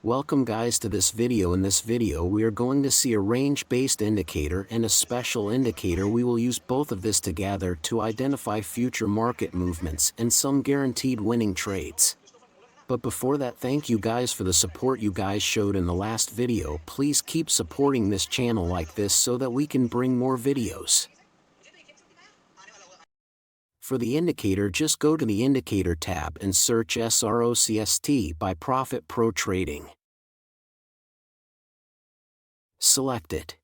Welcome guys to this video. In this video we are going to see a range-based indicator and a special indicator. We will use both of this together to identify future market movements and some guaranteed winning trades. But before that, thank you guys for the support you guys showed in the last video. Please keep supporting this channel like this so that we can bring more videos. For the indicator, just go to the indicator tab and search SROCST by Profit Pro Trading. Select it.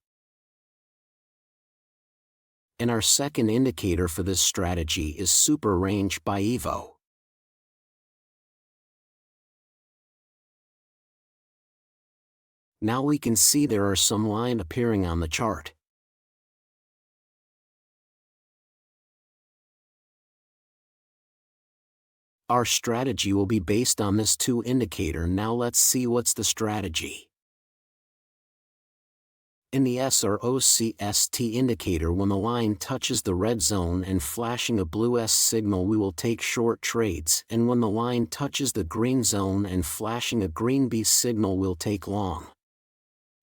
And our second indicator for this strategy is Super Range by Evo. Now we can see there are some lines appearing on the chart. Our strategy will be based on this two indicator. Now let's see what's the strategy. In the SROCST indicator, when the line touches the red zone and flashing a blue S signal, we will take short trades, and when the line touches the green zone and flashing a green B signal, we'll take long.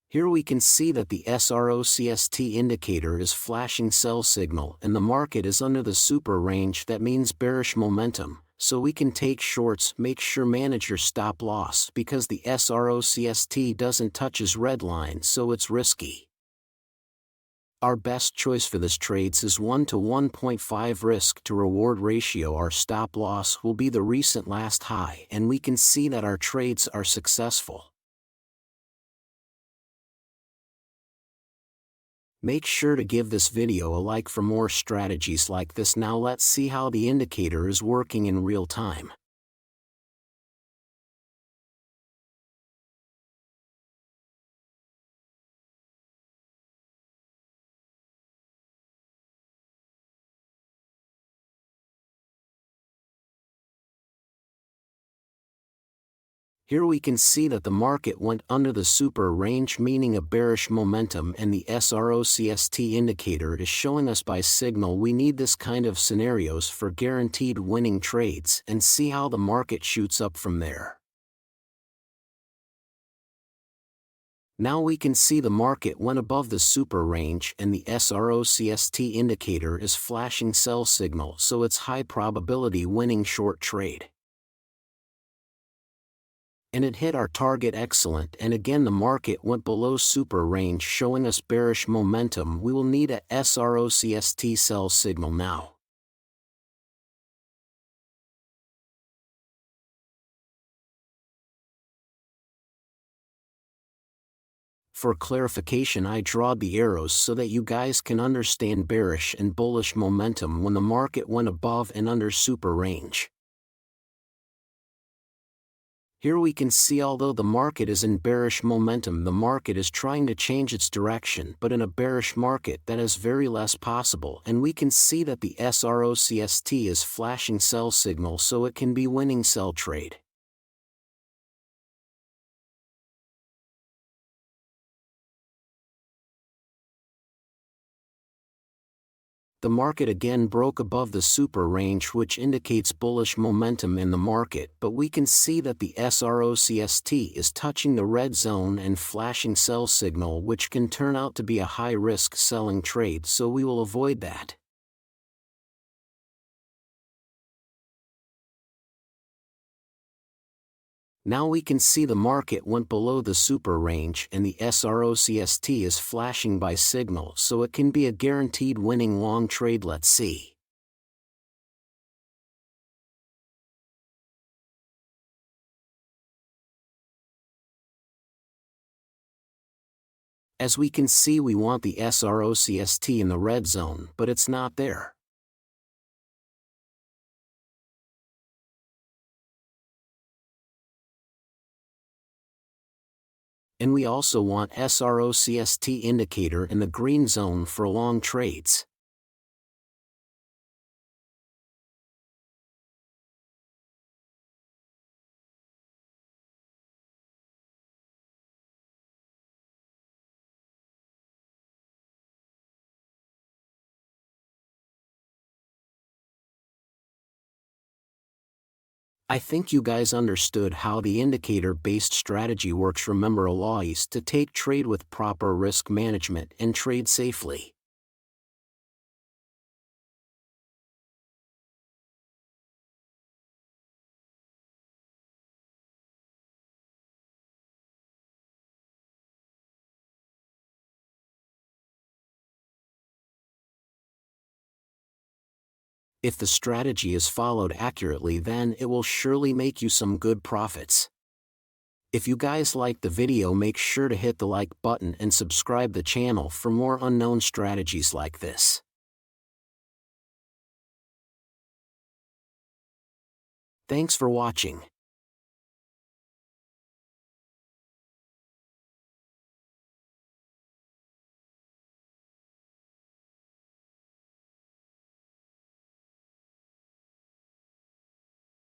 Here we can see that the SROCST indicator is flashing sell signal and the market is under the super range. That means bearish momentum, so we can take shorts. Make sure manage your stop loss because the SROCST doesn't touch his red line, so it's risky. Our best choice for this trades is 1 to 1.5 risk to reward ratio. Our stop loss will be the recent last high, and we can see that our trades are successful. Make sure to give this video a like for more strategies like this. Now let's see how the indicator is working in real time. Here we can see that the market went under the super range, meaning a bearish momentum, and the SROCST indicator is showing us by signal. We need this kind of scenarios for guaranteed winning trades and see how the market shoots up from there. Now we can see the market went above the super range and the SROCST indicator is flashing sell signal, so it's high probability winning short trade. And it hit our target. Excellent. And again the market went below super range, showing us bearish momentum. We will need a SROCST sell signal now. For clarification, I draw the arrows so that you guys can understand bearish and bullish momentum when the market went above and under super range. Here we can see, although the market is in bearish momentum, the market is trying to change its direction, but in a bearish market that is very less possible, and we can see that the SROCST is flashing sell signal, so it can be winning sell trade. The market again broke above the super range, which indicates bullish momentum in the market, but we can see that the SROCST is touching the red zone and flashing sell signal, which can turn out to be a high-risk selling trade, so we will avoid that. Now we can see the market went below the super range and the SROCST is flashing by signal, so it can be a guaranteed winning long trade. Let's see. As we can see, we want the SROCST in the red zone, but it's not there. And we also want SROCST indicator in the green zone for long trades. I think you guys understood how the indicator-based strategy works. Remember always to take trade with proper risk management and trade safely. If the strategy is followed accurately, then it will surely make you some good profits. If you guys liked the video, make sure to hit the like button and subscribe the channel for more unknown strategies like this. Thanks for watching.